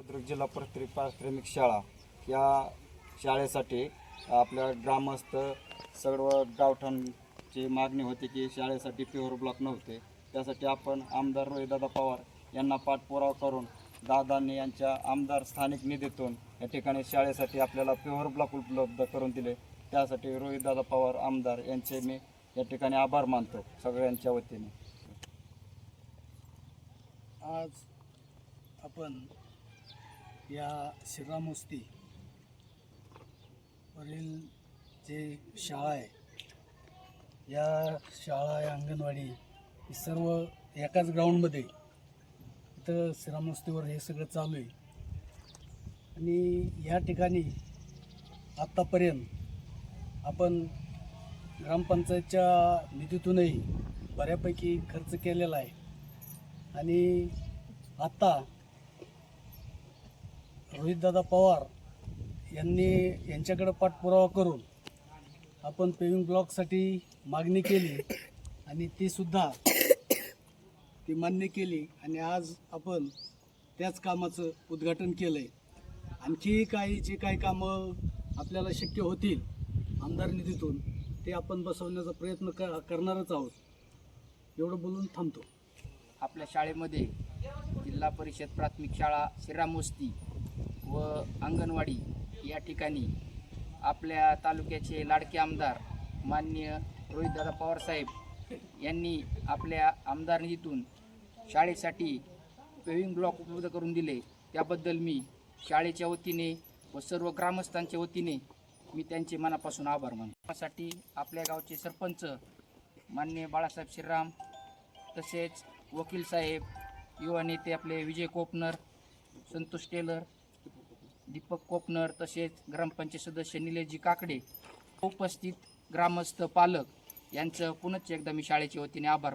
बुद्रुक जिल्हा प्राथमिक शाळा या शाळेसाठी आपल्या ग्रामस्थ सर्व गावठाणची मागणी होती की शाळेसाठी प्युअर ब्लॉक नव्हते. त्यासाठी आपण आमदार रोहितदादा पवार यांना पाठपुरावा करून दादांनी यांच्या आमदार स्थानिक निधीतून या ठिकाणी शाळेसाठी आपल्याला प्युअर ब्लॉक उपलब्ध करून दिले. त्यासाठी रोहितदादा पवार आमदार यांचे मी या ठिकाणी आभार मानतो सगळ्यांच्या वतीने. आज आपण या श्रीराम वस्ती वरील जे शाळा आहे, या शाळा या अंगणवाडी ही सर्व एकाच ग्राउंडमध्ये इथं श्रीराम वस्तीवर हे सगळं चालू आहे. आणि या ठिकाणी आत्तापर्यंत आपण ग्रामपंचायतच्या निधीतूनही बऱ्यापैकी खर्च केलेला आहे. आणि आता रोहितदादा पवार यांच्याकडे पाठपुरावा करून आपण पेविंग ब्लॉकसाठी मागणी केली आणि ती मान्य केली. आणि आज आपण त्याच कामाचं उद्घाटन केलं आहे. आणखी जे काही कामं आपल्याला शक्य होतील आमदार निधीतून ते आपण बसवण्याचा प्रयत्न करणारच आहोत. एवढं बोलून थांबतो. आपल्या शाळेमध्ये जिल्हा परिषद प्राथमिक शाळा श्रीराम वस्ती व अंगणवाडी या ठिकाणी आपल्या तालुक्याचे लाडके आमदार माननीय रोहितदादा पवारसाहेब यांनी आपल्या आमदार निधीतून शाळेसाठी पेविंग ब्लॉक उपलब्ध करून दिले. त्याबद्दल मी शाळेच्या वतीने व सर्व ग्रामस्थांच्या वतीने मी त्यांचे मनापासून आभार मानतो. त्यासाठी आपल्या गावचे सरपंच माननीय बाळासाहेब श्रीराम, तसेच वकील साहेब, युवा नेते आपले विजय कोपनर, संतोष टेलर, दीपक कोपनर, तसेच ग्रामपंचायत सदस्य निलेशजी काकडे, उपस्थित ग्रामस्थ पालक यांचं पुनश्च एकदा मी शाळेच्या वतीने आभार